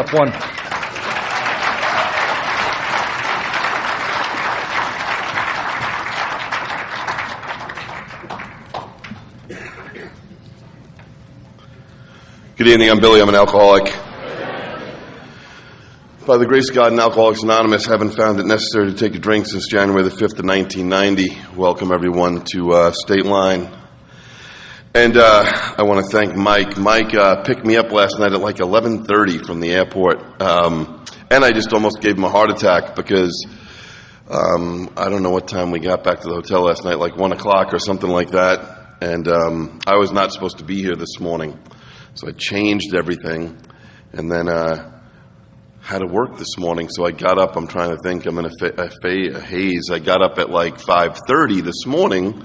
Step one. Good evening, I'm Billy, I'm an alcoholic. By the grace of God and Alcoholics Anonymous, haven't found it necessary to take a drink since January the 5th of 1990. Welcome everyone to Stateline. And I want to thank Mike. Mike picked me up last night at like 11:30 from the airport. And I just almost gave him a heart attack because I don't know what time we got back to the hotel last night, like 1 o'clock or something like that. And I was not supposed to be here this morning. So I changed everything and then had to work this morning. So I got up, I'm trying to think, I'm in a haze. I got up at like 5:30 this morning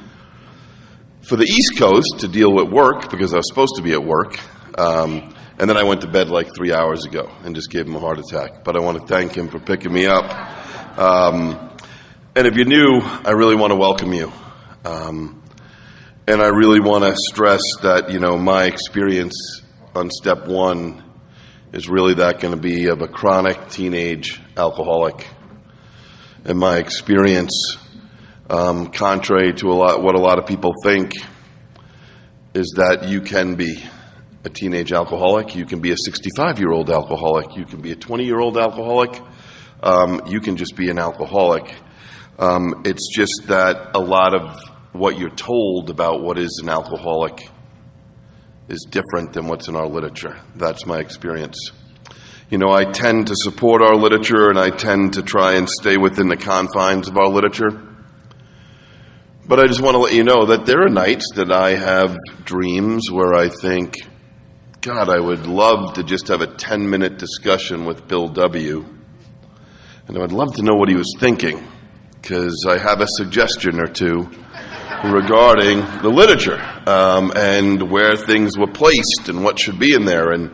for the East Coast to deal with work because I was supposed to be at work. And then I went to bed like 3 hours ago and just gave him a heart attack. But I want to thank him for picking me up. And if you're new, I really want to welcome you. And I really want to stress that, my experience on step one is really that going to be of a chronic teenage alcoholic. And my experience, contrary to what a lot of people think, is that you can be a teenage alcoholic, you can be a 65-year-old alcoholic, you can be a 20-year-old alcoholic, you can just be an alcoholic. It's just that a lot of what you're told about what is an alcoholic is different than what's in our literature. That's my experience. I tend to support our literature and I tend to try and stay within the confines of our literature. But I just want to let you know that there are nights that I have dreams where I think, God, I would love to just have a 10-minute discussion with Bill W. And I would love to know what he was thinking, because I have a suggestion or two regarding the literature and where things were placed and what should be in there. And,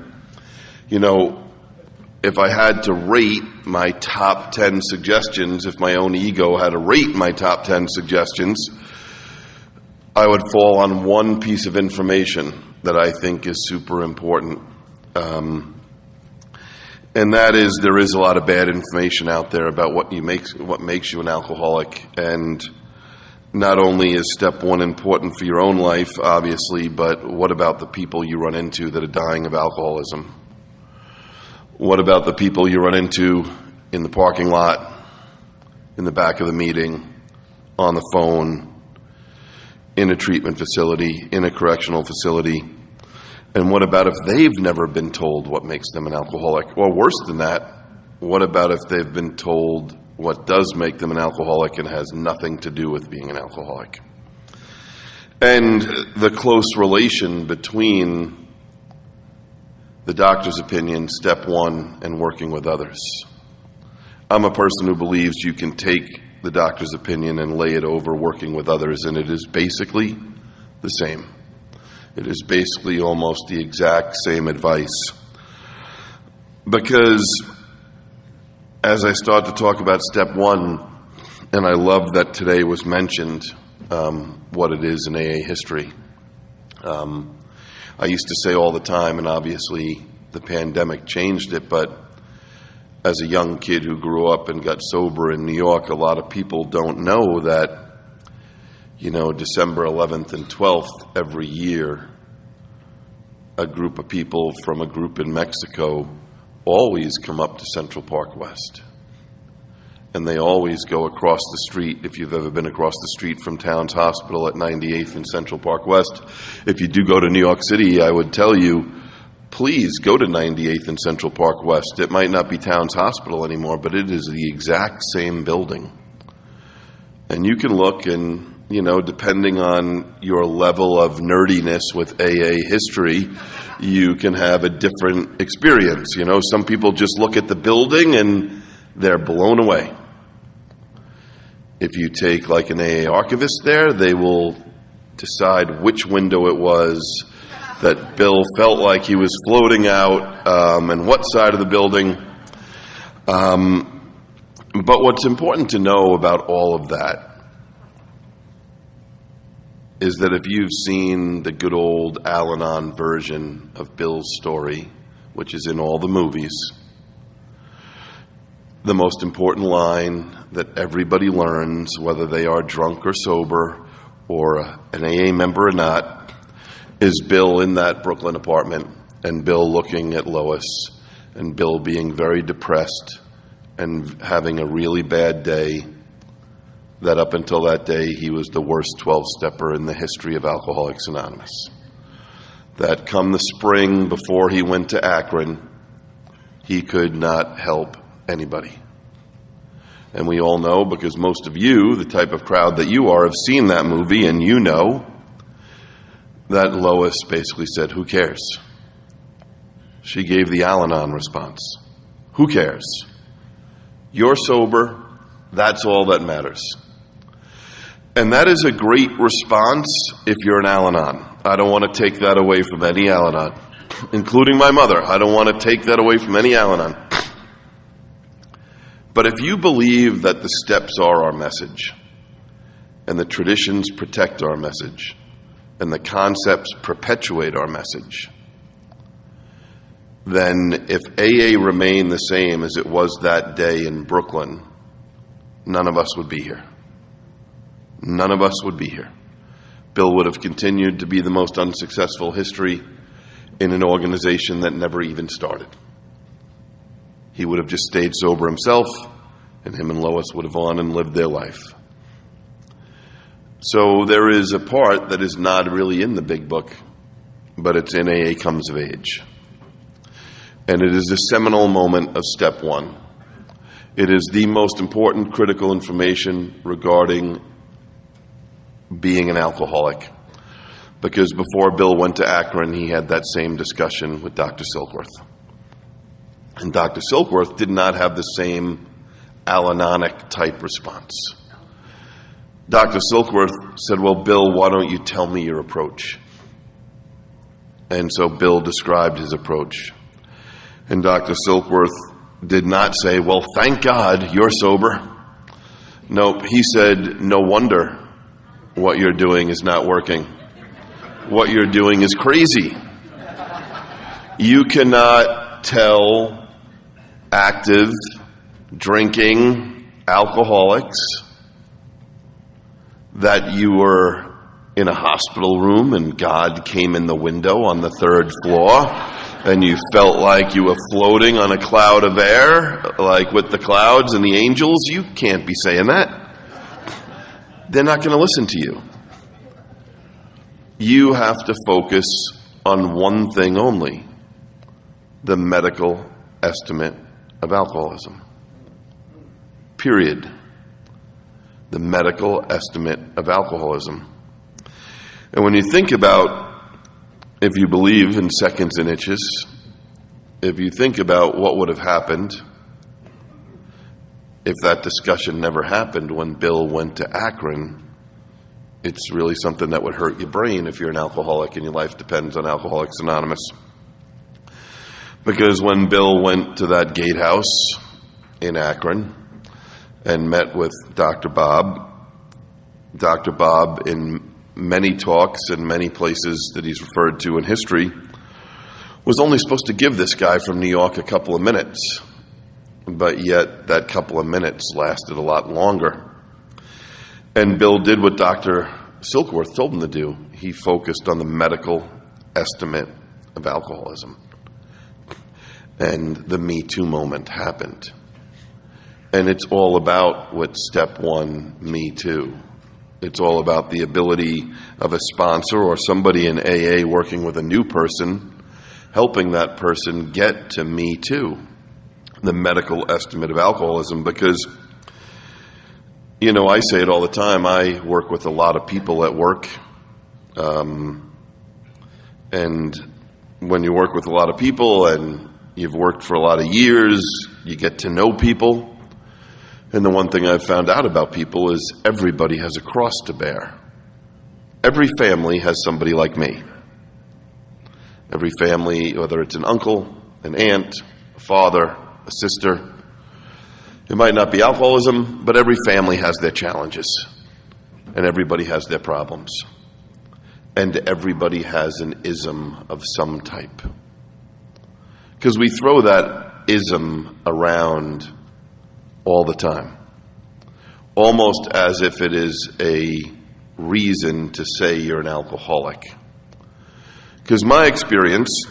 if I had to rate my top 10 suggestions, if my own ego had to rate my top 10 suggestions, I would fall on one piece of information that I think is super important. And that is, there is a lot of bad information out there about what makes you an alcoholic. And not only is step one important for your own life, obviously, but what about the people you run into that are dying of alcoholism? What about the people you run into in the parking lot, in the back of the meeting, on the phone, in a treatment facility, in a correctional facility? And what about if they've never been told what makes them an alcoholic? Or worse than that, what about if they've been told what does make them an alcoholic and has nothing to do with being an alcoholic? And the close relation between the doctor's opinion, step one, and working with others. I'm a person who believes you can take the doctor's opinion and lay it over working with others, and it is basically the same. It is basically almost the exact same advice. Because as I start to talk about step one, and I love that today was mentioned, what it is in AA history. I used to say all the time, and obviously the pandemic changed it, but as a young kid who grew up and got sober in New York, a lot of people don't know that, December 11th and 12th every year, a group of people from a group in Mexico always come up to Central Park West. And they always go across the street, if you've ever been across the street from Towns Hospital at 98th and Central Park West. If you do go to New York City, I would tell you, please go to 98th and Central Park West. It might not be Towns Hospital anymore, but it is the exact same building. And you can look and, depending on your level of nerdiness with AA history, you can have a different experience. Some people just look at the building and they're blown away. If you take like an AA archivist there, they will decide which window it was that Bill felt like he was floating out and what side of the building. But what's important to know about all of that is that if you've seen the good old Al-Anon version of Bill's story, which is in all the movies, the most important line that everybody learns, whether they are drunk or sober or an AA member or not, is Bill in that Brooklyn apartment and Bill looking at Lois and Bill being very depressed and having a really bad day, that up until that day he was the worst 12-stepper in the history of Alcoholics Anonymous. That come the spring before he went to Akron, he could not help anybody. And we all know, because most of you, the type of crowd that you are, have seen that movie, and you know that Lois basically said, "Who cares?" She gave the Al-Anon response. Who cares? You're sober, that's all that matters. And that is a great response if you're an Al-Anon. I don't want to take that away from any Al-Anon, including my mother. I don't want to take that away from any Al-Anon. But if you believe that the steps are our message, and the traditions protect our message, and the concepts perpetuate our message, then if AA remained the same as it was that day in Brooklyn, none of us would be here. None of us would be here. Bill would have continued to be the most unsuccessful history in an organization that never even started. He would have just stayed sober himself, and him and Lois would have gone and lived their life. So there is a part that is not really in the big book, but it's in AA Comes of Age. And it is the seminal moment of step one. It is the most important critical information regarding being an alcoholic. Because before Bill went to Akron, he had that same discussion with Dr. Silkworth. And Dr. Silkworth did not have the same Al-Anonic type response. Dr. Silkworth said, "Well, Bill, why don't you tell me your approach?" And so Bill described his approach. And Dr. Silkworth did not say, "Well, thank God you're sober." Nope, he said, "No wonder what you're doing is not working. What you're doing is crazy. You cannot tell active, drinking alcoholics that you were in a hospital room and God came in the window on the 3rd floor and you felt like you were floating on a cloud of air, like with the clouds and the angels." You can't be saying that. They're not going to listen to you. You have to focus on one thing only: the medical estimate of alcoholism. Period. The medical estimate of alcoholism. And when you think about, if you believe in seconds and inches, if you think about what would have happened if that discussion never happened when Bill went to Akron, it's really something that would hurt your brain if you're an alcoholic and your life depends on Alcoholics Anonymous. Because when Bill went to that gatehouse in Akron and met with Dr. Bob in many talks and many places that he's referred to in history, was only supposed to give this guy from New York a couple of minutes. But yet that couple of minutes lasted a lot longer. And Bill did what Dr. Silkworth told him to do. He focused on the medical estimate of alcoholism. And the Me Too moment happened. And it's all about what step one, Me Too. It's all about the ability of a sponsor or somebody in AA working with a new person, helping that person get to Me Too, the medical estimate of alcoholism. Because, you know, I say it all the time, I work with a lot of people at work. And when you work with a lot of people and you've worked for a lot of years, you get to know people. And the one thing I've found out about people is everybody has a cross to bear. Every family has somebody like me. Every family, whether it's an uncle, an aunt, a father, a sister. It might not be alcoholism, but every family has their challenges. And everybody has their problems. And everybody has an ism of some type. Because we throw that ism around all the time, almost as if it is a reason to say you're an alcoholic. Because my experience,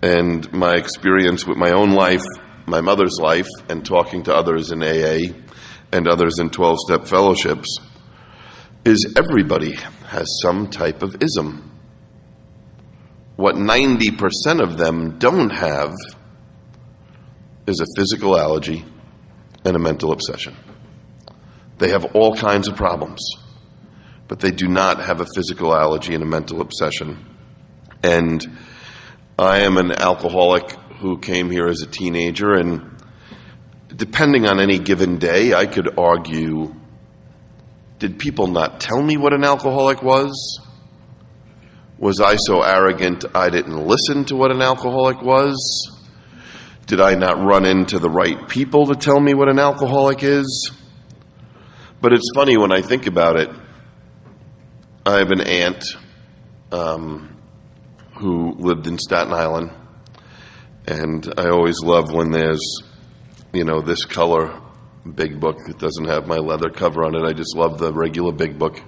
and my experience with my own life, my mother's life, and talking to others in AA and others in 12-step fellowships, is everybody has some type of ism. What 90% of them don't have is a physical allergy and a mental obsession. They have all kinds of problems, but they do not have a physical allergy and a mental obsession. And I am an alcoholic who came here as a teenager, and depending on any given day, I could argue, did people not tell me what an alcoholic was? Was I so arrogant I didn't listen to what an alcoholic was? Did I not run into the right people to tell me what an alcoholic is? But it's funny when I think about it. I have an aunt who lived in Staten Island, and I always love when there's, this color big book that doesn't have my leather cover on it. I just love the regular big book.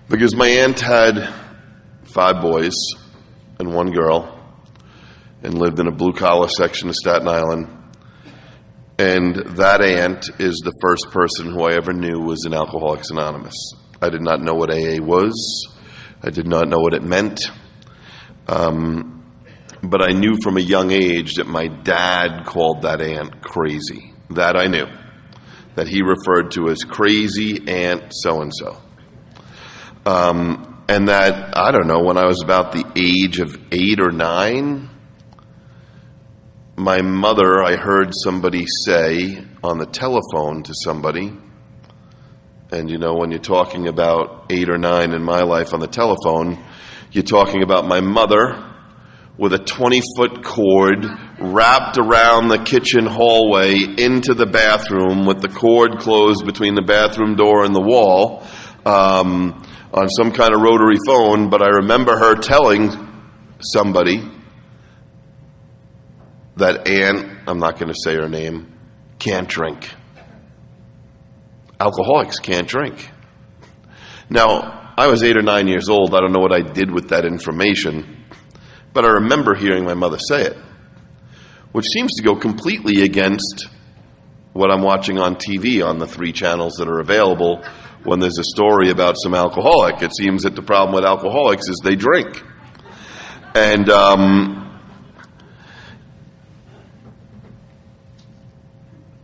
Because my aunt had 5 boys and 1 girl, and lived in a blue-collar section of Staten Island. And that aunt is the first person who I ever knew was in Alcoholics Anonymous. I did not know what AA was. I did not know what it meant. But I knew from a young age that my dad called that aunt crazy. That I knew. That he referred to as crazy Aunt so-and-so. And that, I don't know, when I was about the age of 8 or 9, my mother, I heard somebody say on the telephone to somebody, and when you're talking about 8 or 9 in my life on the telephone, you're talking about my mother with a 20-foot cord wrapped around the kitchen hallway into the bathroom with the cord closed between the bathroom door and the wall on some kind of rotary phone. But I remember her telling somebody that aunt, I'm not going to say her name, can't drink. Alcoholics can't drink. Now, I was 8 or 9 years old. I don't know what I did with that information, but I remember hearing my mother say it, which seems to go completely against what I'm watching on TV on the 3 channels that are available when there's a story about some alcoholic. It seems that the problem with alcoholics is they drink. And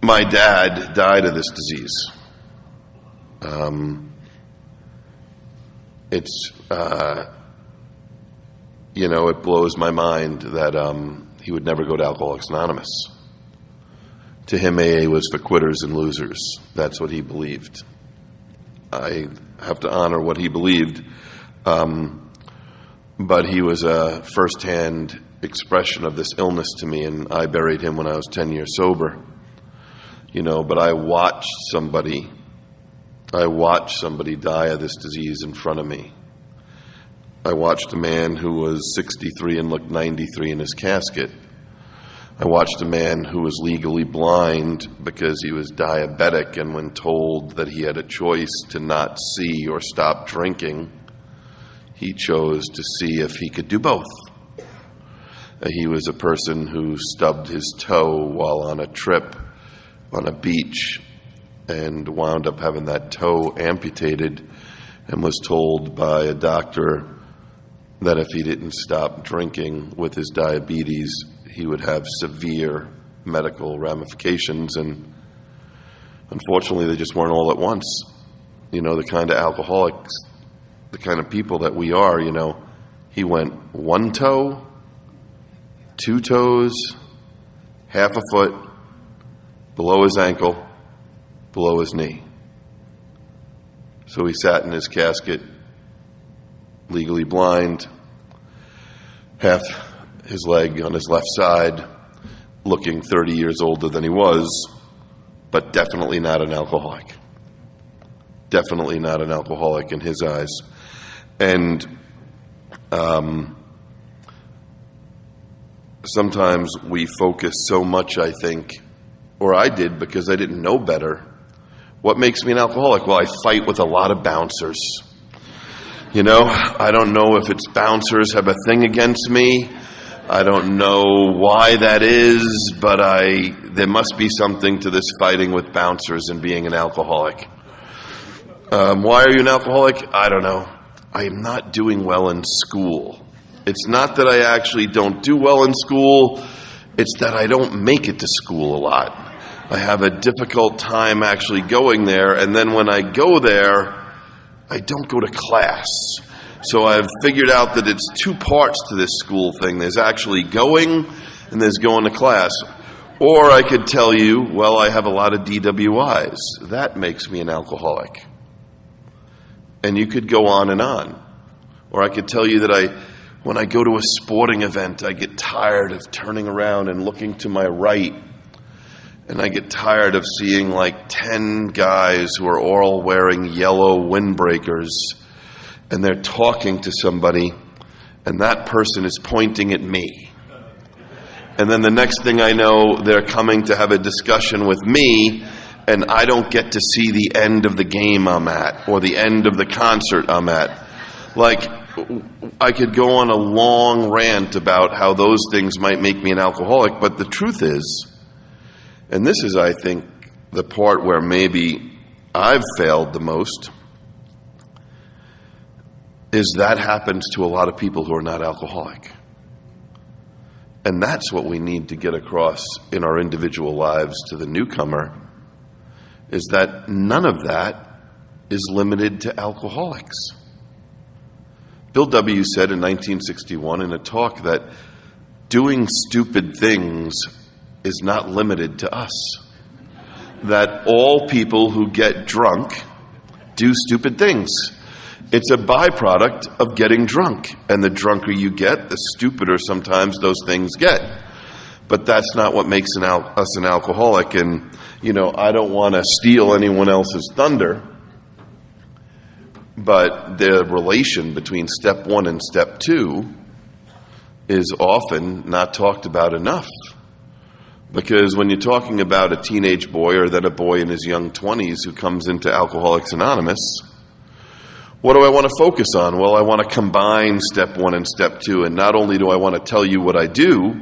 my dad died of this disease. It blows my mind that he would never go to Alcoholics Anonymous. To him, AA was for quitters and losers. That's what he believed. I have to honor what he believed. But he was a firsthand expression of this illness to me, and I buried him when I was 10 years sober. But I watched somebody die of this disease in front of me. I watched a man who was 63 and looked 93 in his casket. I watched a man who was legally blind because he was diabetic, and when told that he had a choice to not see or stop drinking, he chose to see if he could do both. He was a person who stubbed his toe while on a trip on a beach and wound up having that toe amputated, and was told by a doctor that if he didn't stop drinking with his diabetes, he would have severe medical ramifications. And unfortunately, they just weren't all at once. The kind of alcoholics, the kind of people that we are, he went 1 toe, 2 toes, half a foot, below his ankle, below his knee. So he sat in his casket, legally blind, half his leg on his left side, looking 30 years older than he was, but definitely not an alcoholic. Definitely not an alcoholic in his eyes. And sometimes we focus so much, I think, or I did because I didn't know better. What makes me an alcoholic? Well, I fight with a lot of bouncers. You know, I don't know if it's bouncers have a thing against me. I don't know why that is, but there must be something to this fighting with bouncers and being an alcoholic. Why are you an alcoholic? I don't know. I am not doing well in school. It's not that I actually don't do well in school. It's that I don't make it to school a lot. I have a difficult time actually going there, and then when I go there, I don't go to class. So I've figured out that it's two parts to this school thing. There's actually going, and there's going to class. Or I could tell you, well, I have a lot of DWIs. That makes me an alcoholic. And you could go on and on. Or I could tell you that when I go to a sporting event, I get tired of turning around and looking to my right. And I get tired of seeing like 10 guys who are all wearing yellow windbreakers. And they're talking to somebody. And that person is pointing at me. And then the next thing I know, they're coming to have a discussion with me. And I don't get to see the end of the game I'm at or the end of the concert I'm at. Like, I could go on a long rant about how those things might make me an alcoholic, but the truth is, and this is, I think, the part where maybe I've failed the most, is that happens to a lot of people who are not alcoholic. And that's what we need to get across in our individual lives to the newcomer, is that none of that is limited to alcoholics. Bill W. said in 1961 in a talk that doing stupid things is not limited to us. That all people who get drunk do stupid things. It's a byproduct of getting drunk. And the drunker you get, the stupider sometimes those things get. But that's not what makes us an alcoholic. And, you know, I don't want to steal anyone else's thunder, but the relation between step 1 and step 2 is often not talked about enough. Because when you're talking about a teenage boy or then a boy in his young 20s who comes into Alcoholics Anonymous, what do I want to focus on? Well, I want to combine step 1 and step 2. And not only do I want to tell you what I do,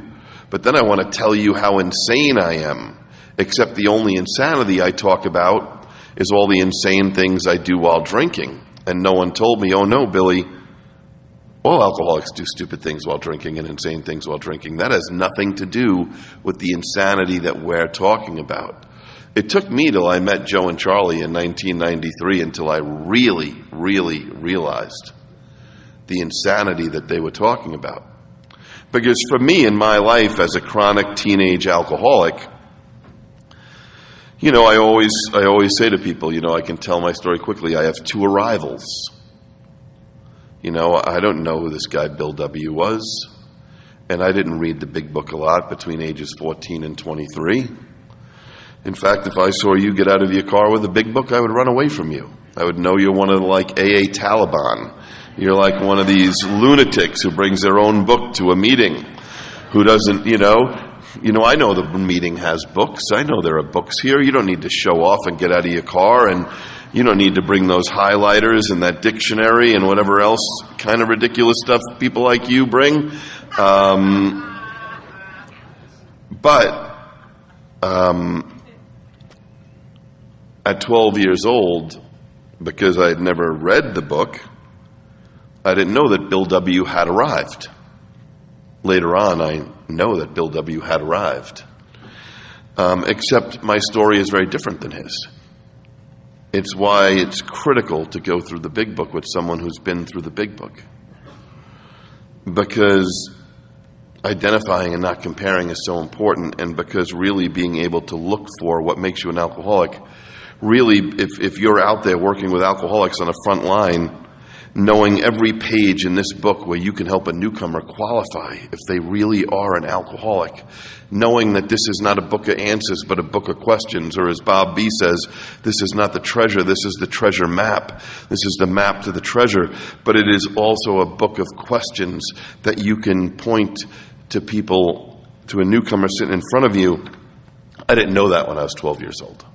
but then I want to tell you how insane I am. Except the only insanity I talk about is all the insane things I do while drinking. And no one told me, oh no, Billy, all alcoholics do stupid things while drinking and insane things while drinking. That has nothing to do with the insanity that we're talking about. It took me till I met Joe and Charlie in 1993 until I really, really realized the insanity that they were talking about. Because for me in my life as a chronic teenage alcoholic, you know, I always say to people, you know, I can tell my story quickly. I have 2 arrivals. You know, I don't know who this guy Bill W. was, and I didn't read the big book a lot between ages 14 and 23. In fact, if I saw you get out of your car with a big book, I would run away from you. I would know you're one of the, like, AA Taliban. You're like one of these lunatics who brings their own book to a meeting, who doesn't, you know, I know the meeting has books. I know there are books here. You don't need to show off and get out of your car, and you don't need to bring those highlighters and that dictionary and whatever else kind of ridiculous stuff people like you bring. At 12 years old, because I had never read the book, I didn't know that Bill W. had arrived. Later on, I know that Bill W. had arrived. Except my story is very different than his. It's why it's critical to go through the big book with someone who's been through the big book. Because identifying and not comparing is so important, and because really being able to look for what makes you an alcoholic, really, if you're out there working with alcoholics on the front line, knowing every page in this book where you can help a newcomer qualify if they really are an alcoholic, knowing that this is not a book of answers but a book of questions, or as Bob B. says, this is not the treasure, this is the treasure map. This is the map to the treasure, but it is also a book of questions that you can point to people, to a newcomer sitting in front of you. I didn't know that when I was 12 years old.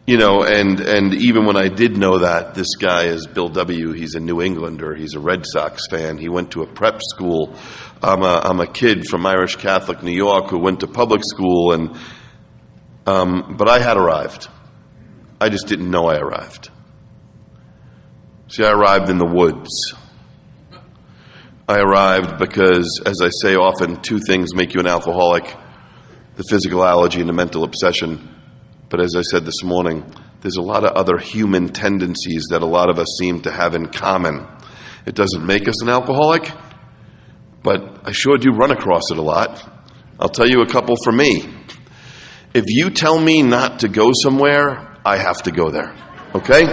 You know, and even when I did know that, this guy is Bill W. He's a New Englander. He's a Red Sox fan. He went to a prep school. I'm a kid from Irish Catholic New York who went to public school, and but I had arrived. I just didn't know I arrived. See, I arrived in the woods. I arrived because, as I say often, two things make you an alcoholic: the physical allergy and the mental obsession. But as I said this morning, there's a lot of other human tendencies that a lot of us seem to have in common. It doesn't make us an alcoholic, but I sure do run across it a lot. I'll tell you a couple for me. If you tell me not to go somewhere, I have to go there. Okay?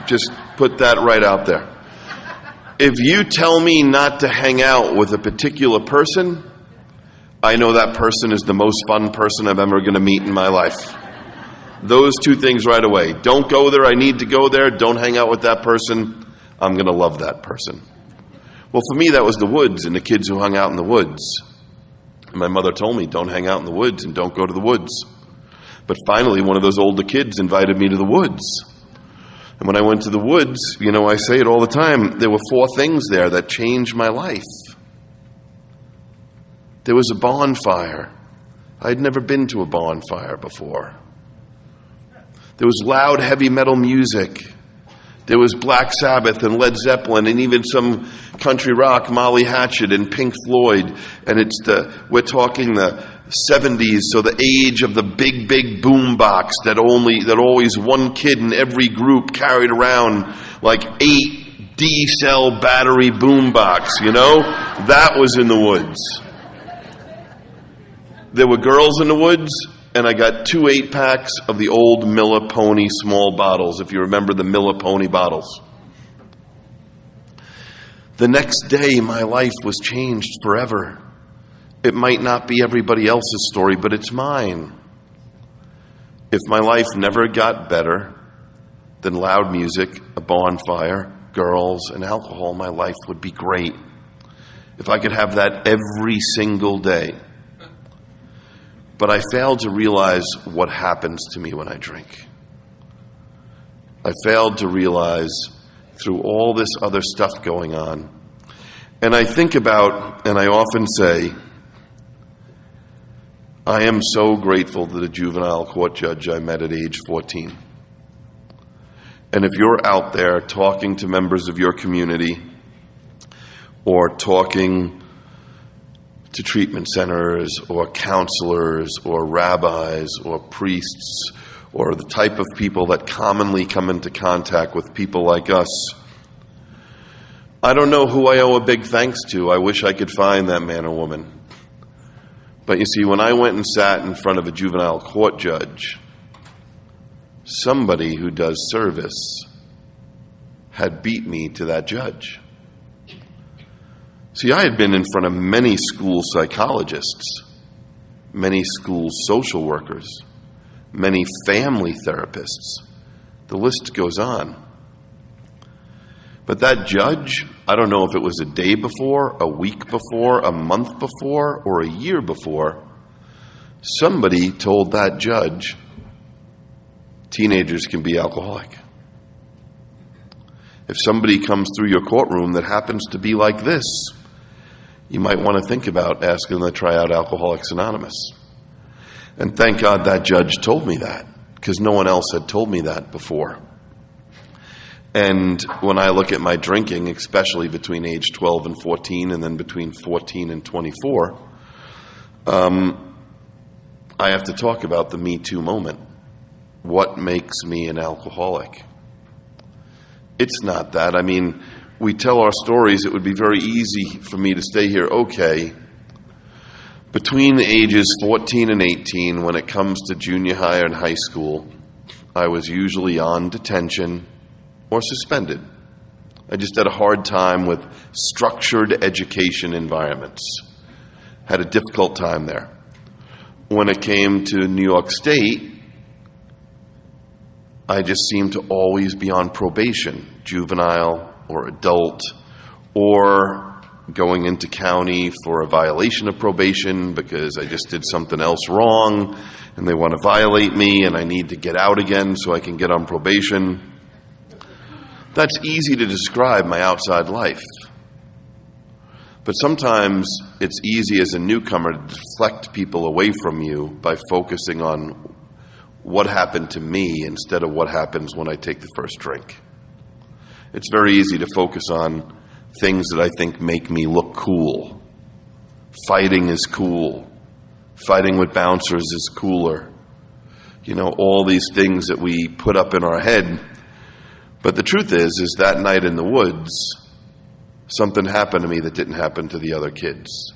Just put that right out there. If you tell me not to hang out with a particular person, I know that person is the most fun person I'm ever going to meet in my life. Those two things right away. Don't go there, I need to go there. Don't hang out with that person, I'm going to love that person. Well, for me, that was the woods and the kids who hung out in the woods. And my mother told me, don't hang out in the woods and don't go to the woods. But finally, one of those older kids invited me to the woods. And when I went to the woods, you know, I say it all the time, there were 4 things there that changed my life. There was a bonfire. I'd never been to a bonfire before. There was loud, heavy metal music. There was Black Sabbath and Led Zeppelin and even some country rock, Molly Hatchet and Pink Floyd. And we're talking the 70s, so the age of the big, big boom box that always one kid in every group carried around, like 8 D-cell battery boom box, you know? That was in the woods. There were girls in the woods, and I got 2 8-packs of the old Miller Pony small bottles, if you remember the Miller Pony bottles. The next day, my life was changed forever. It might not be everybody else's story, but it's mine. If my life never got better than loud music, a bonfire, girls, and alcohol, my life would be great. If I could have that every single day. But I failed to realize what happens to me when I drink. I failed to realize through all this other stuff going on. And I think about, and I often say, I am so grateful to the juvenile court judge I met at age 14. And if you're out there talking to members of your community or talking to treatment centers or counselors or rabbis or priests or the type of people that commonly come into contact with people like us, I don't know who I owe a big thanks to. I wish I could find that man or woman. But you see, when I went and sat in front of a juvenile court judge, somebody who does service had beat me to that judge. See, I had been in front of many school psychologists, many school social workers, many family therapists. The list goes on. But that judge, I don't know if it was a day before, a week before, a month before, or a year before, somebody told that judge, teenagers can be alcoholic. If somebody comes through your courtroom that happens to be like this, you might want to think about asking them to try out Alcoholics Anonymous. And thank God that judge told me that, because no one else had told me that before. And when I look at my drinking, especially between age 12 and 14, and then between 14 and 24, I have to talk about the Me Too moment. What makes me an alcoholic? It's not that. I mean, we tell our stories. It would be very easy for me to stay here. Okay, between the ages 14 and 18, when it comes to junior high and high school, I was usually on detention or suspended. I just had a hard time with structured education environments. Had a difficult time there. When it came to New York State, I just seemed to always be on probation, juvenile or adult, or going into county for a violation of probation because I just did something else wrong and they want to violate me and I need to get out again so I can get on probation. That's easy to describe my outside life. But sometimes it's easy as a newcomer to deflect people away from you by focusing on what happened to me instead of what happens when I take the first drink. It's very easy to focus on things that I think make me look cool. Fighting is cool. Fighting with bouncers is cooler. You know, all these things that we put up in our head. But the truth is that night in the woods, something happened to me that didn't happen to the other kids.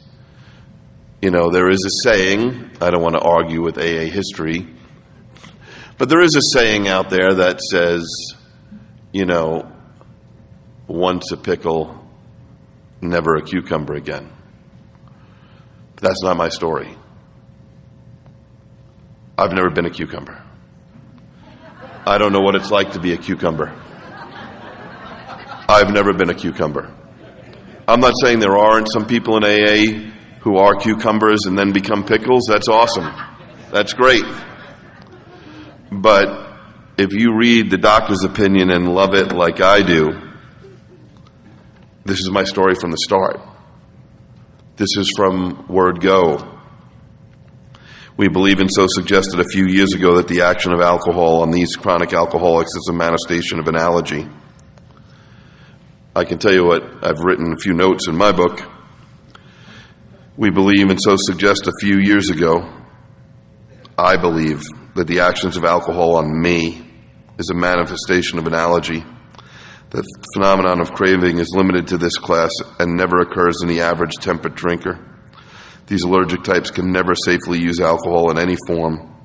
You know, there is a saying, I don't want to argue with AA history, but there is a saying out there that says, you know, once a pickle, never a cucumber again. But that's not my story. I've never been a cucumber. I don't know what it's like to be a cucumber. I've never been a cucumber. I'm not saying there aren't some people in AA who are cucumbers and then become pickles. That's awesome. That's great. But if you read the doctor's opinion and love it like I do, this is my story from the start. This is from word go. We believe and so suggested a few years ago that the action of alcohol on these chronic alcoholics is a manifestation of an allergy. I can tell you what, I've written a few notes in my book. We believe and so suggest a few years ago, I believe that the actions of alcohol on me is a manifestation of an allergy. The phenomenon of craving is limited to this class and never occurs in the average temperate drinker. These allergic types can never safely use alcohol in any form.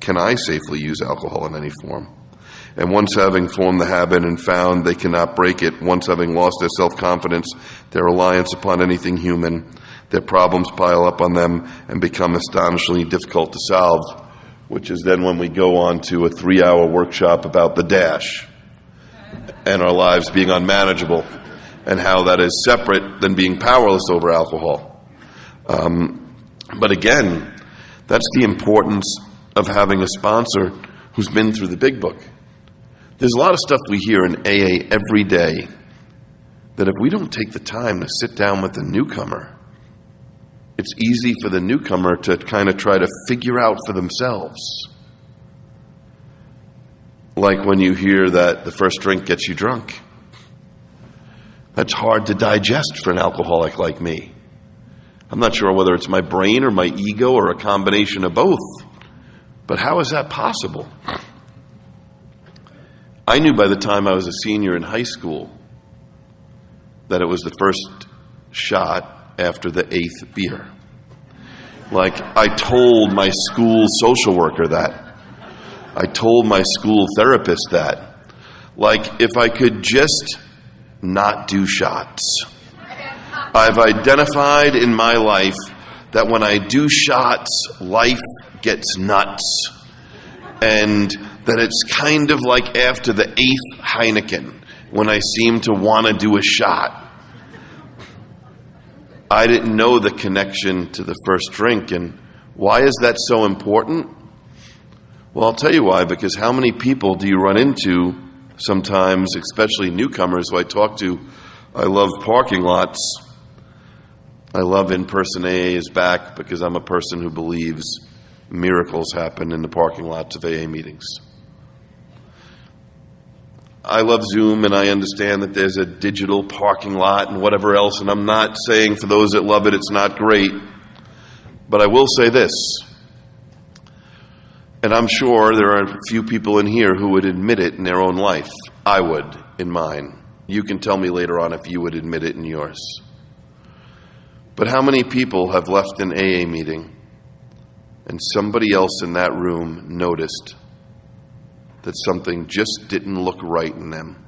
Can I safely use alcohol in any form? And once having formed the habit and found they cannot break it, once having lost their self-confidence, their reliance upon anything human, their problems pile up on them and become astonishingly difficult to solve, which is then when we go on to a 3-hour workshop about the dash and our lives being unmanageable and how that is separate than being powerless over alcohol. But again, that's the importance of having a sponsor who's been through the big book. There's a lot of stuff we hear in AA every day that if we don't take the time to sit down with the newcomer, it's easy for the newcomer to kind of try to figure out for themselves. Like when you hear that the first drink gets you drunk. That's hard to digest for an alcoholic like me. I'm not sure whether it's my brain or my ego or a combination of both. But how is that possible? I knew by the time I was a senior in high school that it was the first shot after the 8th beer. Like, I told my school social worker that. I told my school therapist that. Like, if I could just not do shots. I've identified in my life that when I do shots, life gets nuts. And that it's kind of like after the 8th Heineken, when I seem to want to do a shot. I didn't know the connection to the first drink. And why is that so important? Well, I'll tell you why, because how many people do you run into sometimes, especially newcomers who I talk to? I love parking lots. I love in-person AA is back because I'm a person who believes miracles happen in the parking lots of AA meetings. I love Zoom and I understand that there's a digital parking lot and whatever else, and I'm not saying for those that love it, it's not great. But I will say this, and I'm sure there are a few people in here who would admit it in their own life. I would in mine. You can tell me later on if you would admit it in yours. But how many people have left an AA meeting and somebody else in that room noticed that something just didn't look right in them?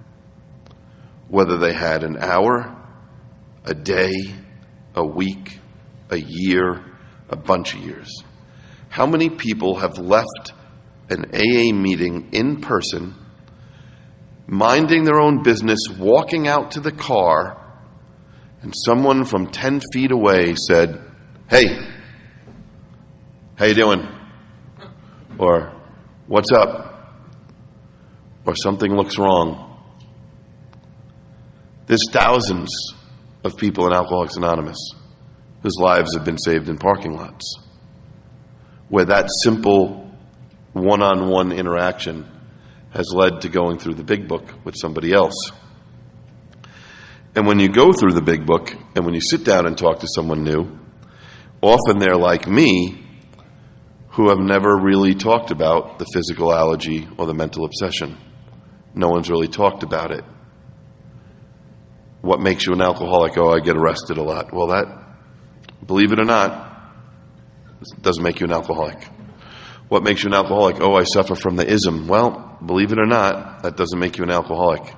Whether they had an hour, a day, a week, a year, a bunch of years. How many people have left an AA meeting in person, minding their own business, walking out to the car, and someone from 10 feet away said, "Hey, how you doing?" Or, "What's up?" Or, "Something looks wrong." There's thousands of people in Alcoholics Anonymous whose lives have been saved in parking lots, where that simple one-on-one interaction has led to going through the big book with somebody else. And when you go through the big book, and when you sit down and talk to someone new, often they're like me, who have never really talked about the physical allergy or the mental obsession. No one's really talked about it. What makes you an alcoholic? Oh, I get arrested a lot. Well, that, believe it or not, doesn't make you an alcoholic. What makes you an alcoholic? Oh, I suffer from the ism. Well, believe it or not, that doesn't make you an alcoholic.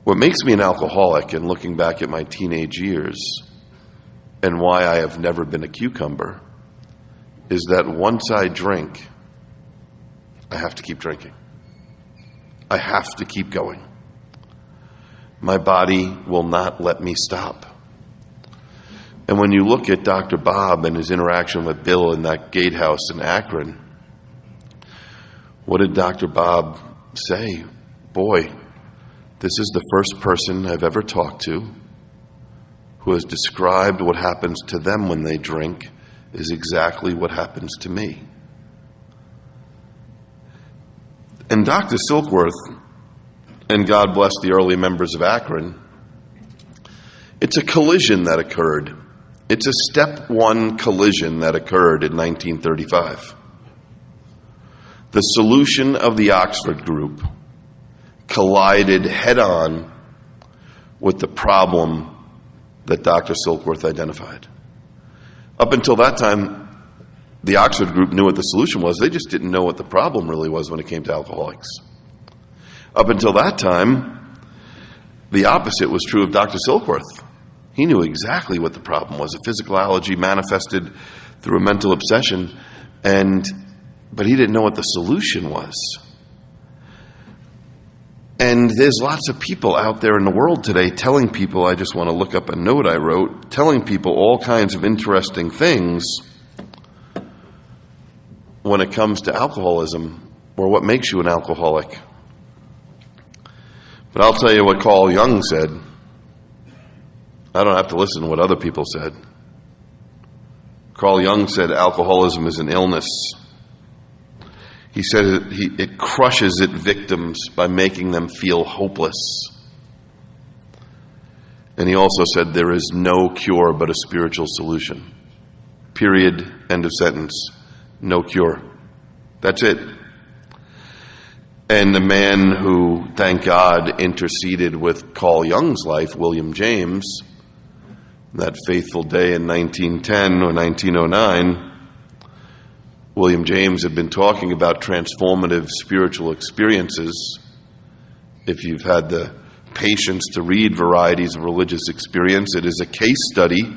What makes me an alcoholic, and looking back at my teenage years, and why I have never been a cucumber, is that once I drink, I have to keep drinking. I have to keep going. My body will not let me stop. And when you look at Dr. Bob and his interaction with Bill in that gatehouse in Akron, what did Dr. Bob say? Boy, this is the first person I've ever talked to who has described what happens to them when they drink is exactly what happens to me. And Dr. Silkworth, and God bless the early members of Akron, it's a collision that occurred. It's a step one collision that occurred in 1935. The solution of the Oxford group collided head-on with the problem that Dr. Silkworth identified. Up until that time, the Oxford group knew what the solution was. They just didn't know what the problem really was when it came to alcoholics. Up until that time, the opposite was true of Dr. Silkworth. He knew exactly what the problem was. A physical allergy manifested through a mental obsession, but he didn't know what the solution was. And there's lots of people out there in the world today telling people, I just want to look up a note I wrote, telling people all kinds of interesting things when it comes to alcoholism or what makes you an alcoholic. But I'll tell you what Carl Jung said. I don't have to listen to what other people said. Carl Jung said alcoholism is an illness. He said it crushes its victims by making them feel hopeless. And he also said there is no cure but a spiritual solution. Period. End of sentence. No cure. That's it. And the man who, thank God, interceded with Carl Jung's life, William James, that faithful day in 1910 or 1909, William James had been talking about transformative spiritual experiences. If you've had the patience to read varieties of religious experience, it is a case study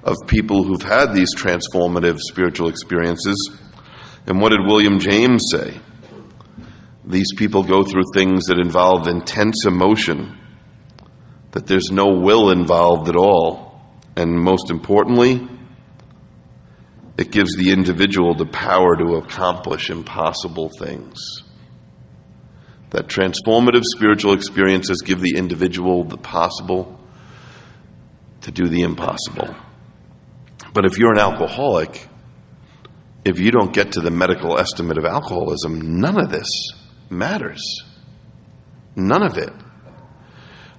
of people who've had these transformative spiritual experiences. And what did William James say? These people go through things that involve intense emotion, that there's no will involved at all. And most importantly, it gives the individual the power to accomplish impossible things. That transformative spiritual experiences give the individual the possible to do the impossible. But if you're an alcoholic, if you don't get to the medical estimate of alcoholism, none of this matters. None of it.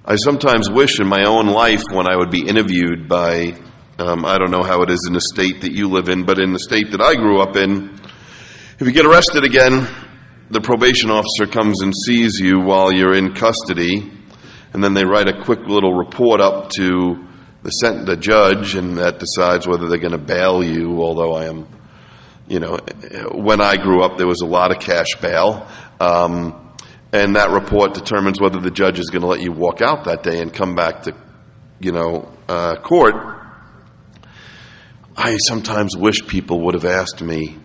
I sometimes wish in my own life when I would be interviewed by, I don't know how it is in the state that you live in, but in the state that I grew up in, if you get arrested again, the probation officer comes and sees you while you're in custody, and then they write a quick little report up to the judge, and that decides whether they're going to bail you, although I am, when I grew up, there was a lot of cash bail. And that report determines whether the judge is going to let you walk out that day and come back to, court. I sometimes wish people would have asked me,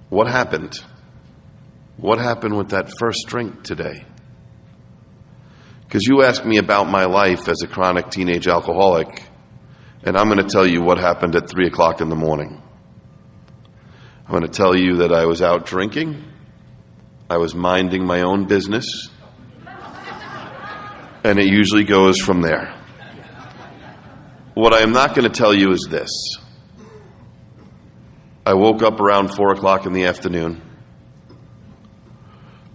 what happened? What happened with that first drink today? Because you ask me about my life as a chronic teenage alcoholic, and I'm going to tell you what happened at 3 o'clock in the morning. I'm going to tell you that I was out drinking, I was minding my own business, and it usually goes from there. What I am not going to tell you is this. I woke up around 4 o'clock in the afternoon.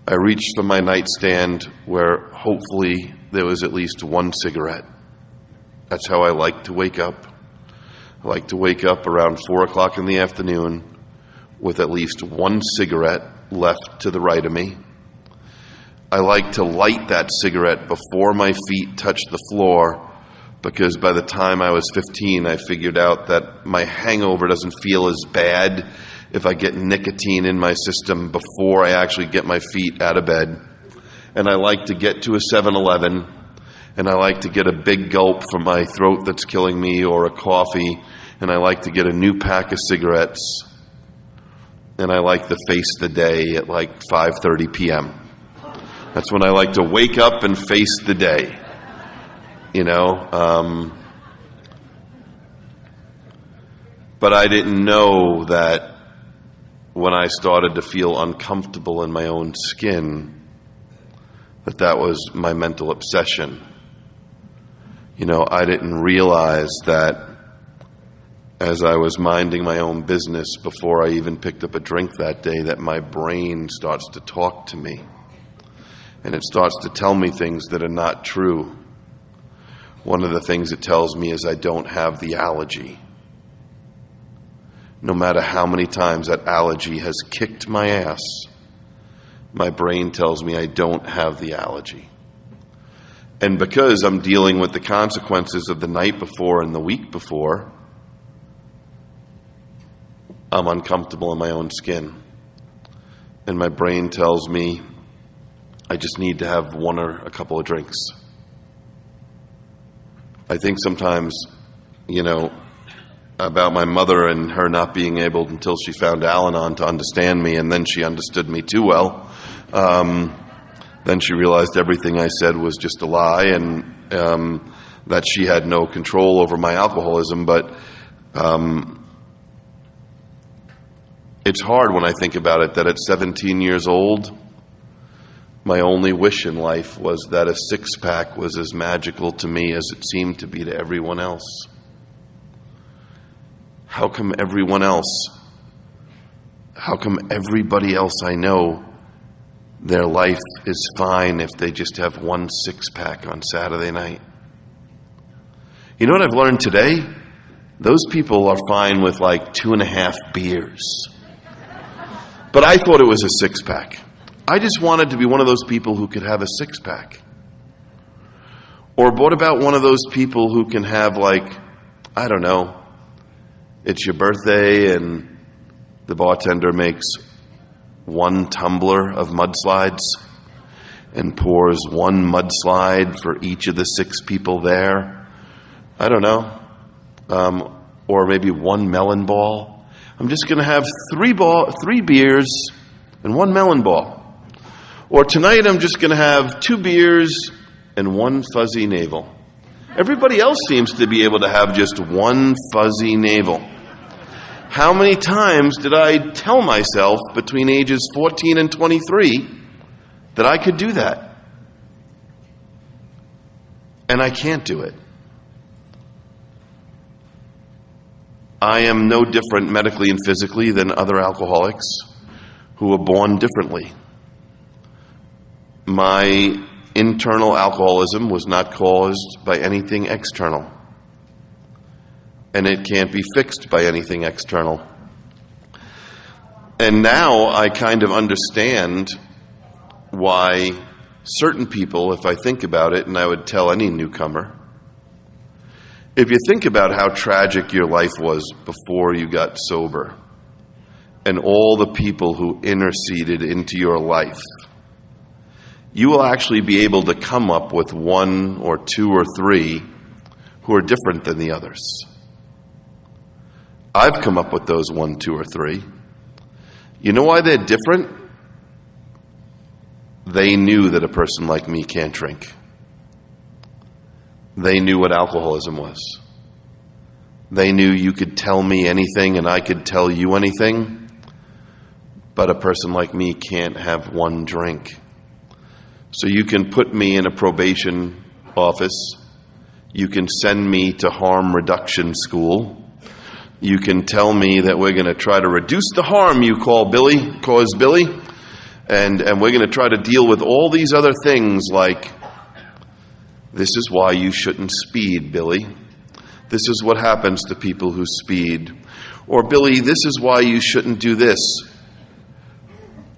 I reached for my nightstand where hopefully there was at least one cigarette. That's how I like to wake up. I like to wake up around 4 o'clock in the afternoon with at least one cigarette left to the right of me. I like to light that cigarette before my feet touch the floor, because by the time I was 15, I figured out that my hangover doesn't feel as bad if I get nicotine in my system before I actually get my feet out of bed. And I like to get to a 7-Eleven, and I like to get a big gulp from my throat that's killing me, or a coffee, and I like to get a new pack of cigarettes, and I like to face the day at like 5:30 p.m. That's when I like to wake up and face the day. But I didn't know that when I started to feel uncomfortable in my own skin, that was my mental obsession. I didn't realize that as I was minding my own business before I even picked up a drink that day, that my brain starts to talk to me. And it starts to tell me things that are not true. One of the things it tells me is I don't have the allergy. No matter how many times that allergy has kicked my ass, my brain tells me I don't have the allergy. And because I'm dealing with the consequences of the night before and the week before, I'm uncomfortable in my own skin. And my brain tells me I just need to have one or a couple of drinks. I think sometimes, about my mother and her not being able until she found Al-Anon to understand me, and then she understood me too well. Then she realized everything I said was just a lie, and that she had no control over my alcoholism. But it's hard when I think about it that at 17 years old, my only wish in life was that a six-pack was as magical to me as it seemed to be to everyone else. How come everybody else I know, their life is fine if they just have one six-pack on Saturday night? You know what I've learned today? Those people are fine with like 2.5 beers. But I thought it was a six-pack. I just wanted to be one of those people who could have a six-pack. Or what about one of those people who can have it's your birthday and the bartender makes one tumbler of mudslides and pours one mudslide for each of the 6 people there. I don't know. Or maybe one melon ball. I'm just going to have 3 beers and 1 melon ball. Or tonight I'm just going to have 2 beers and 1 fuzzy navel. Everybody else seems to be able to have just 1 fuzzy navel. How many times did I tell myself between ages 14 and 23 that I could do that? And I can't do it. I am no different medically and physically than other alcoholics who were born differently. My internal alcoholism was not caused by anything external. And it can't be fixed by anything external. And now I kind of understand why certain people, if I think about it, and I would tell any newcomer, if you think about how tragic your life was before you got sober, and all the people who interceded into your life, you will actually be able to come up with 1 or 2 or 3 who are different than the others. I've come up with those 1, 2, or 3. You know why they're different? They knew that a person like me can't drink. They knew what alcoholism was. They knew you could tell me anything and I could tell you anything, but a person like me can't have one drink. So you can put me in a probation office. You can send me to harm reduction school. You can tell me that we're going to try to reduce the harm you cause Billy, and we're going to try to deal with all these other things like, this is why you shouldn't speed, Billy. This is what happens to people who speed. Or, Billy, this is why you shouldn't do this.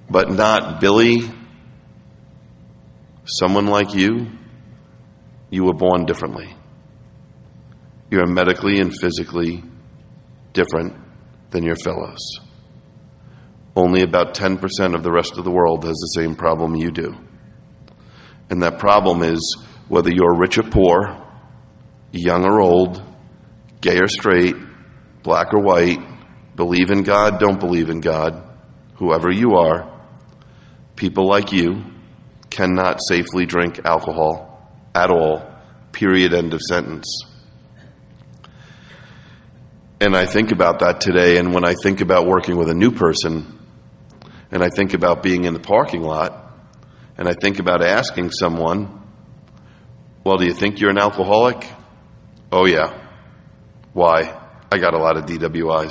But not, Billy, someone like you were born differently. You're medically and physically different than your fellows. Only about 10% of the rest of the world has the same problem you do. And that problem is whether you're rich or poor, young or old, gay or straight, black or white, believe in God, don't believe in God, whoever you are, people like you cannot safely drink alcohol at all, period, end of sentence. And I think about that today, and when I think about working with a new person, and I think about being in the parking lot, and I think about asking someone, well, do you think you're an alcoholic? Oh, yeah. Why? I got a lot of DWIs.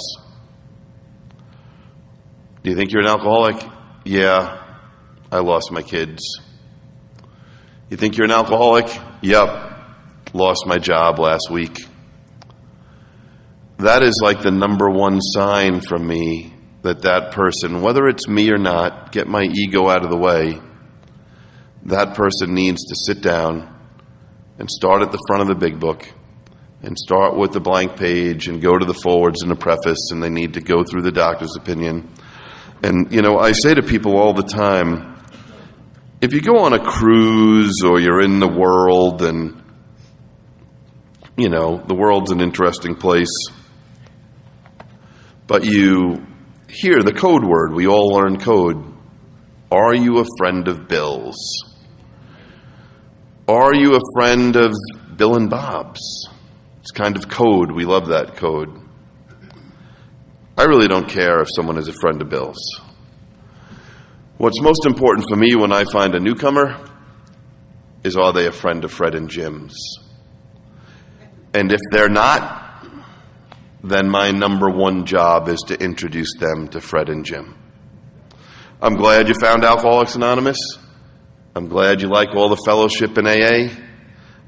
Do you think you're an alcoholic? Yeah. I lost my kids. You think you're an alcoholic? Yep. Lost my job last week. That is like the number one sign from me that person, whether it's me or not, get my ego out of the way, that person needs to sit down and start at the front of the big book and start with the blank page and go to the forwards and the preface, and they need to go through the doctor's opinion. And, I say to people all the time, if you go on a cruise or you're in the world and, the world's an interesting place, but you hear the code word, we all learn code. Are you a friend of Bill's? Are you a friend of Bill and Bob's? It's kind of code. We love that code. I really don't care if someone is a friend of Bill's. What's most important for me when I find a newcomer is, are they a friend of Fred and Jim's? And if they're not, then my number one job is to introduce them to Fred and Jim. I'm glad you found Alcoholics Anonymous. I'm glad you like all the fellowship in AA.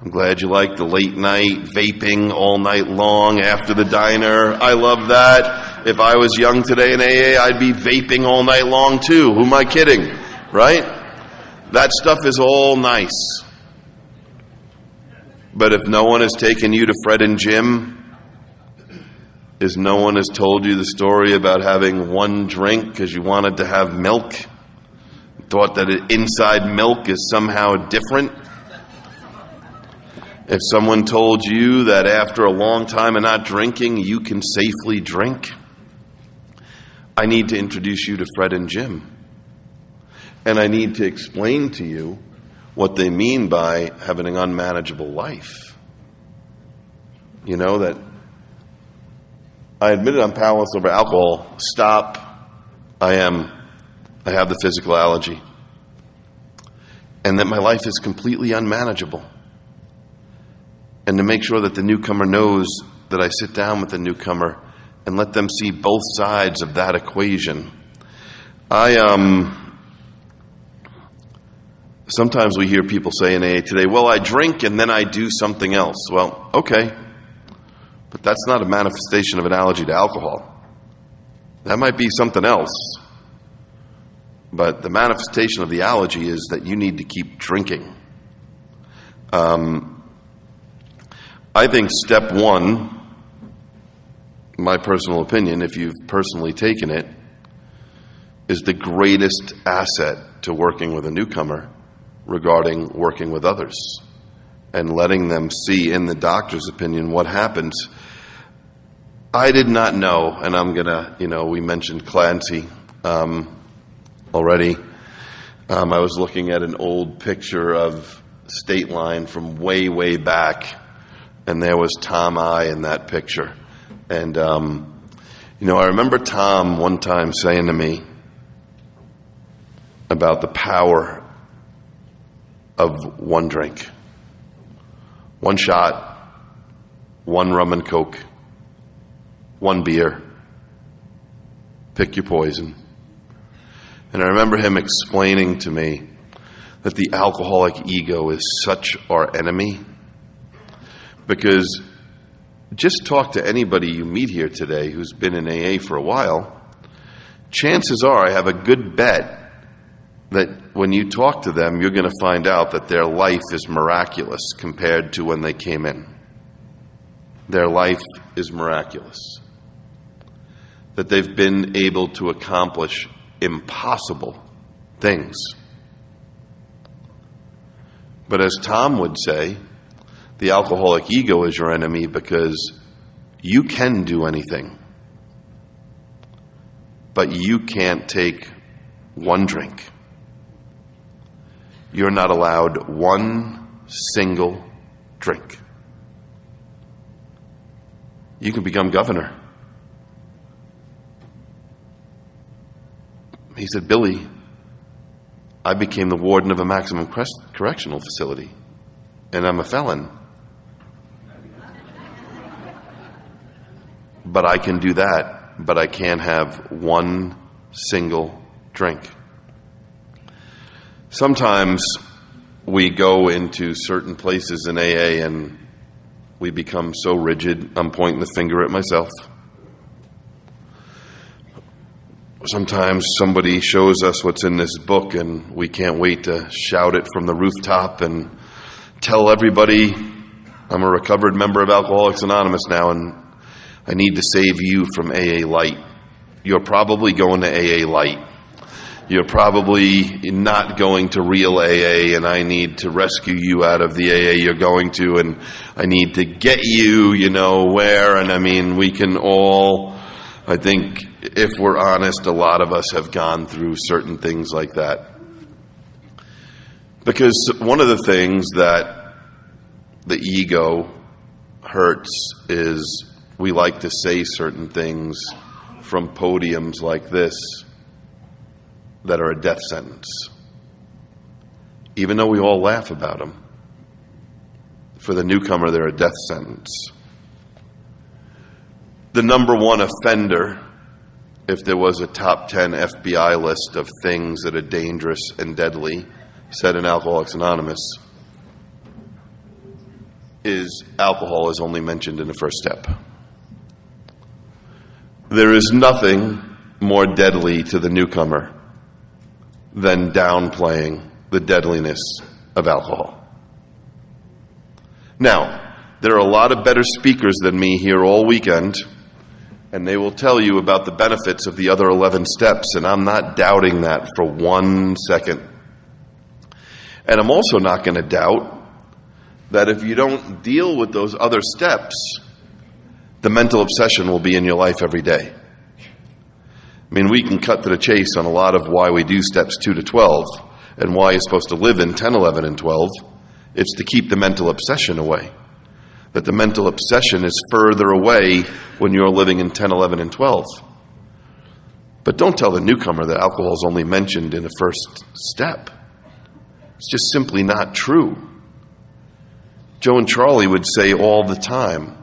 I'm glad you like the late night vaping all night long after the diner. I love that. If I was young today in AA, I'd be vaping all night long too. Who am I kidding? Right? That stuff is all nice. But if no one has taken you to Fred and Jim, if no one has told you the story about having one drink because you wanted to have milk, thought that inside milk is somehow different, if someone told you that after a long time of not drinking, you can safely drink, I need to introduce you to Fred and Jim. And I need to explain to you what they mean by having an unmanageable life. That I admitted I'm powerless over alcohol. Stop. I have the physical allergy. And that my life is completely unmanageable. And to make sure that the newcomer knows that I sit down with the newcomer and let them see both sides of that equation. Sometimes we hear people say in AA today, well, I drink and then I do something else. Well, okay. But that's not a manifestation of an allergy to alcohol. That might be something else. But the manifestation of the allergy is that you need to keep drinking. I think step one, my personal opinion, if you've personally taken it, is the greatest asset to working with a newcomer regarding working with others and letting them see in the doctor's opinion what happens. I did not know, and I'm going to, we mentioned Clancy already. I was looking at an old picture of Stateline from way, way back, and there was Tom I in that picture. And, I remember Tom one time saying to me about the power of one drink. One shot, one rum and coke, one beer. Pick your poison. And I remember him explaining to me that the alcoholic ego is such our enemy, because just talk to anybody you meet here today who's been in AA for a while. Chances are, I have a good bet that when you talk to them, you're going to find out that their life is miraculous compared to when they came in. Their life is miraculous. That they've been able to accomplish impossible things. But as Tom would say, the alcoholic ego is your enemy because you can do anything, but you can't take one drink. You're not allowed one single drink. You can become governor. He said, Billy, I became the warden of a maximum correctional facility, and I'm a felon. But I can do that, but I can't have one single drink. Sometimes we go into certain places in AA and we become so rigid. I'm pointing the finger at myself. Sometimes somebody shows us what's in this book and we can't wait to shout it from the rooftop and tell everybody, I'm a recovered member of Alcoholics Anonymous now and I need to save you from AA Light. You're probably going to AA Light. You're probably not going to real AA, and I need to rescue you out of the AA you're going to, and I need to get you, where. And I mean, we can all, I think, if we're honest, a lot of us have gone through certain things like that. Because one of the things that the ego hurts is we like to say certain things from podiums like this that are a death sentence, even though we all laugh about them. For the newcomer, they're a death sentence. The number one offender, if there was a top 10 FBI list of things that are dangerous and deadly, said in Alcoholics Anonymous, is alcohol is only mentioned in the first step. There is nothing more deadly to the newcomer than downplaying the deadliness of alcohol. Now, there are a lot of better speakers than me here all weekend, and they will tell you about the benefits of the other 11 steps, and I'm not doubting that for 1 second. And I'm also not going to doubt that if you don't deal with those other steps, the mental obsession will be in your life every day. I mean, we can cut to the chase on a lot of why we do steps 2 to 12 and why you're supposed to live in 10, 11, and 12. It's to keep the mental obsession away. That the mental obsession is further away when you're living in 10, 11, and 12. But don't tell the newcomer that alcohol is only mentioned in the first step. It's just simply not true. Joe and Charlie would say all the time,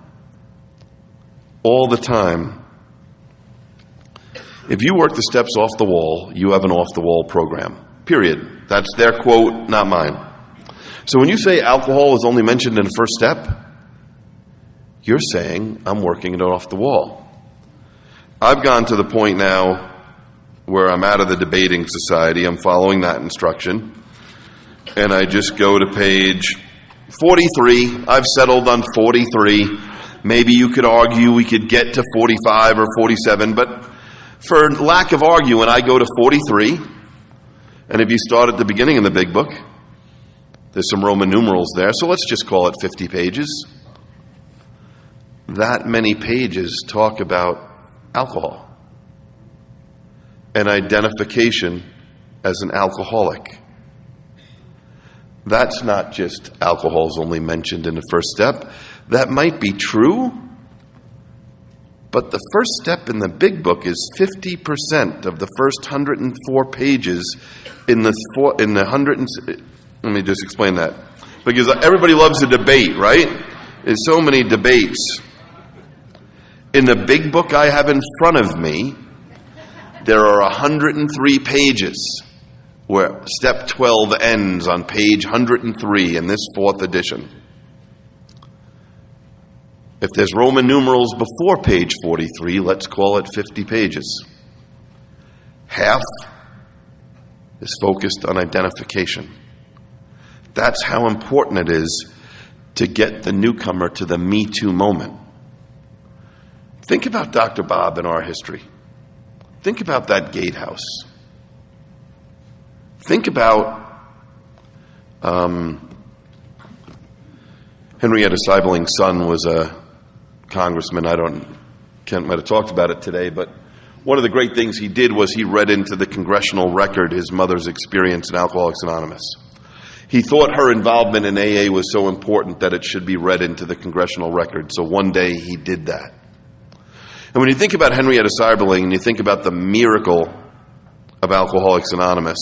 if you work the steps off the wall, you have an off-the-wall program. Period. That's their quote, not mine. So when you say alcohol is only mentioned in the first step, you're saying I'm working it off the wall. I've gone to the point now where I'm out of the debating society. I'm following that instruction. And I just go to page 43. I've settled on 43. Maybe you could argue we could get to 45 or 47, but for lack of arguing, I go to 43. And if you start at the beginning of the big book, there's some Roman numerals there, so let's just call it 50 pages. That many pages talk about alcohol and identification as an alcoholic. That's not just alcohol is only mentioned in the first step. That might be true, but the first step in the big book is 50% of the first 104 pages in the 100. Let me just explain that. Because everybody loves a debate, right? There's so many debates. In the big book I have in front of me, there are 103 pages where step 12 ends on page 103 in this 4th edition. If there's Roman numerals before page 43, let's call it 50 pages. Half is focused on identification. That's how important it is to get the newcomer to the Me Too moment. Think about Dr. Bob in our history. Think about that gatehouse. Think about Henrietta Seibling's son was a congressman. Kent might have talked about it today, but one of the great things he did was he read into the congressional record his mother's experience in Alcoholics Anonymous. He thought her involvement in AA was so important that it should be read into the congressional record. So one day he did that. And when you think about Henrietta Seibling and you think about the miracle of Alcoholics Anonymous,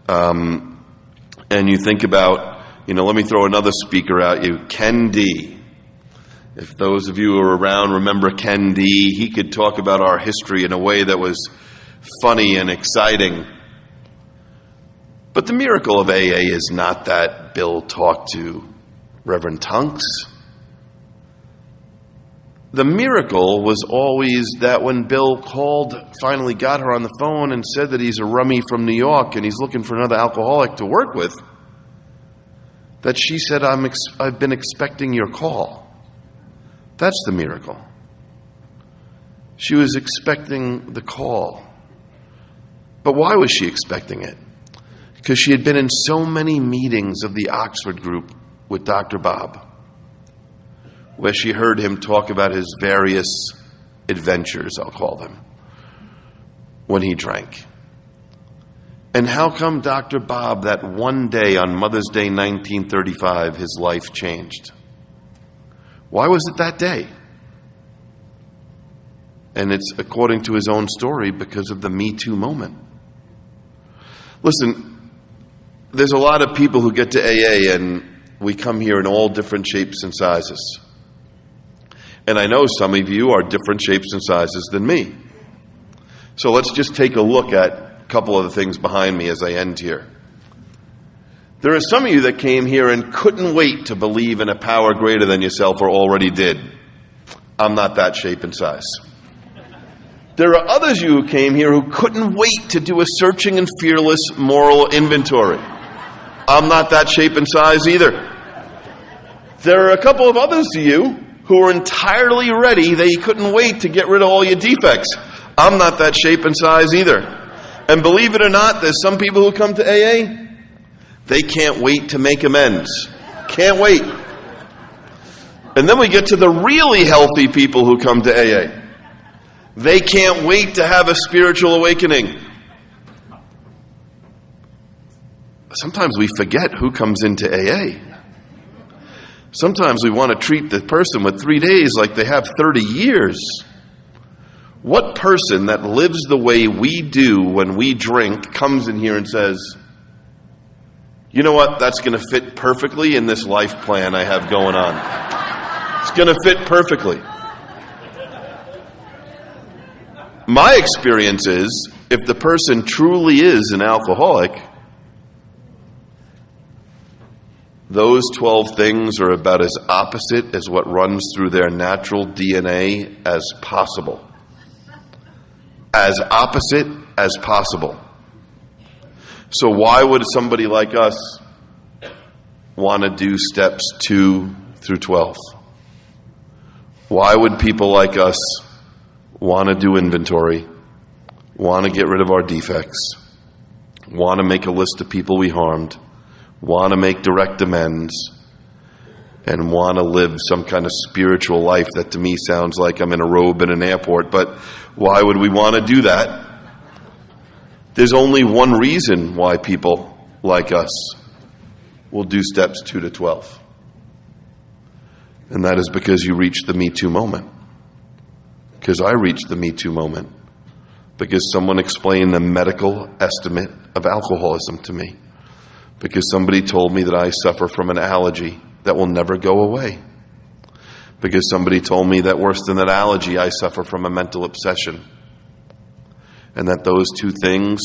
and you think about, let me throw another speaker at you, Ken D. If those of you who are around remember Ken D, he could talk about our history in a way that was funny and exciting. But the miracle of AA is not that Bill talked to Reverend Tunks. The miracle was always that when Bill finally got her on the phone and said that he's a rummy from New York and he's looking for another alcoholic to work with, that she said, I've been expecting your call. That's the miracle. She was expecting the call. But why was she expecting it? Because she had been in so many meetings of the Oxford group with Dr. Bob, where she heard him talk about his various adventures, I'll call them, when he drank. And how come Dr. Bob, that one day on Mother's Day 1935, his life changed? Why was it that day? And it's according to his own story because of the Me Too moment. Listen, there's a lot of people who get to AA and we come here in all different shapes and sizes. And I know some of you are different shapes and sizes than me. So let's just take a look at a couple of the things behind me as I end here. There are some of you that came here and couldn't wait to believe in a power greater than yourself or already did. I'm not that shape and size. There are others of you who came here who couldn't wait to do a searching and fearless moral inventory. I'm not that shape and size either. There are a couple of others of you who are entirely ready. They couldn't wait to get rid of all your defects. I'm not that shape and size either. And believe it or not, there's some people who come to AA, they can't wait to make amends. Can't wait. And then we get to the really healthy people who come to AA. They can't wait to have a spiritual awakening. Sometimes we forget who comes into AA. Sometimes we want to treat the person with 3 days like they have 30 years. What person that lives the way we do when we drink comes in here and says, you know what, that's going to fit perfectly in this life plan I have going on. It's going to fit perfectly. My experience is, if the person truly is an alcoholic, those 12 things are about as opposite as what runs through their natural DNA as possible. As opposite as possible. So why would somebody like us want to do steps 2 through 12? Why would people like us want to do inventory, want to get rid of our defects, want to make a list of people we harmed, want to make direct amends, and want to live some kind of spiritual life that to me sounds like I'm in a robe in an airport? But why would we want to do that? There's only one reason why people like us will do steps 2 to 12. And that is because you reached the Me Too moment. Because I reached the Me Too moment. Because someone explained the medical estimate of alcoholism to me. Because somebody told me that I suffer from an allergy that will never go away. Because somebody told me that worse than that allergy, I suffer from a mental obsession. And that those two things,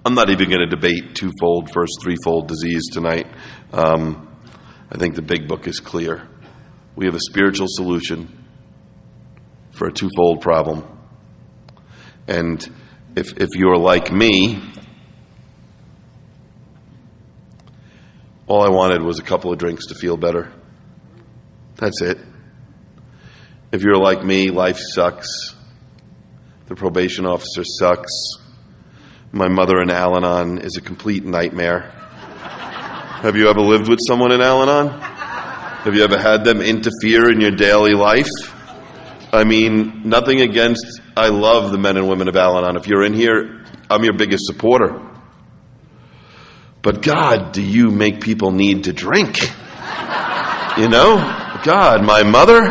I'm not even going to debate twofold versus threefold disease tonight. I think the big book is clear. We have a spiritual solution for a twofold problem. And if you're like me, all I wanted was a couple of drinks to feel better. That's it. If you're like me, life sucks. The probation officer sucks. My mother in Al-Anon is a complete nightmare. Have you ever lived with someone in Al-Anon? Have you ever had them interfere in your daily life? I mean, nothing against, I love the men and women of Al-Anon. If you're in here, I'm your biggest supporter. But God, do you make people need to drink? You know? God, my mother?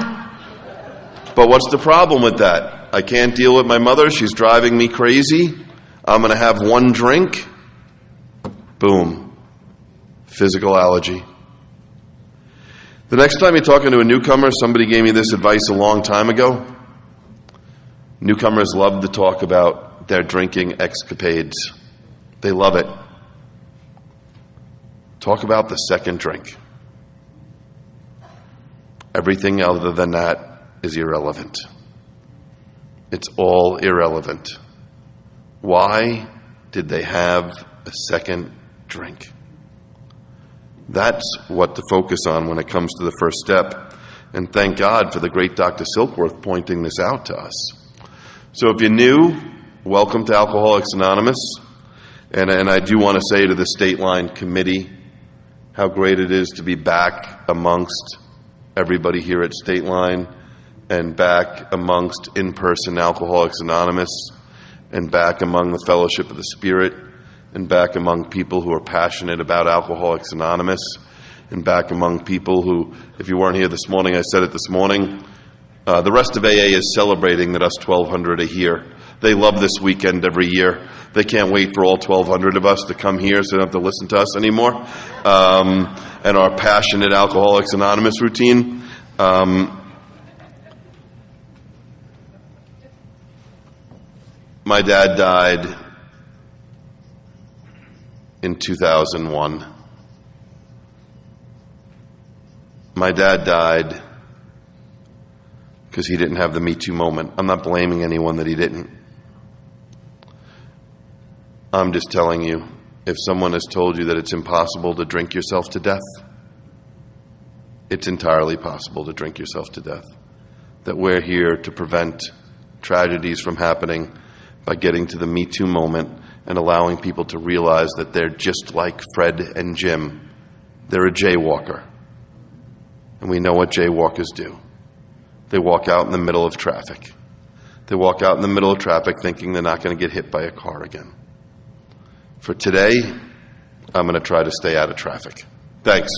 But what's the problem with that? I can't deal with my mother. She's driving me crazy. I'm going to have one drink. Boom. Physical allergy. The next time you're talking to a newcomer, somebody gave me this advice a long time ago. Newcomers love to talk about their drinking escapades. They love it. Talk about the second drink. Everything other than that is irrelevant. It's all irrelevant. Why did they have a second drink? That's what to focus on when it comes to the first step. And thank God for the great Dr. Silkworth pointing this out to us. So if you're new, welcome to Alcoholics Anonymous. And I do want to say to the Stateline Committee how great it is to be back amongst everybody here at Stateline and back amongst in-person Alcoholics Anonymous and back among the Fellowship of the Spirit and back among people who are passionate about Alcoholics Anonymous and back among people who, if you weren't here this morning, I said it this morning, the rest of AA is celebrating that us 1,200 are here. They love this weekend every year. They can't wait for all 1,200 of us to come here so they don't have to listen to us anymore. And our passionate Alcoholics Anonymous routine. My dad died in 2001. My dad died because he didn't have the Me Too moment. I'm not blaming anyone that he didn't. I'm just telling you, if someone has told you that it's impossible to drink yourself to death, it's entirely possible to drink yourself to death. That we're here to prevent tragedies from happening by getting to the Me Too moment and allowing people to realize that they're just like Fred and Jim. They're a jaywalker. And we know what jaywalkers do. They walk out in the middle of traffic. They walk out in the middle of traffic thinking they're not going to get hit by a car again. For today, I'm going to try to stay out of traffic. Thanks.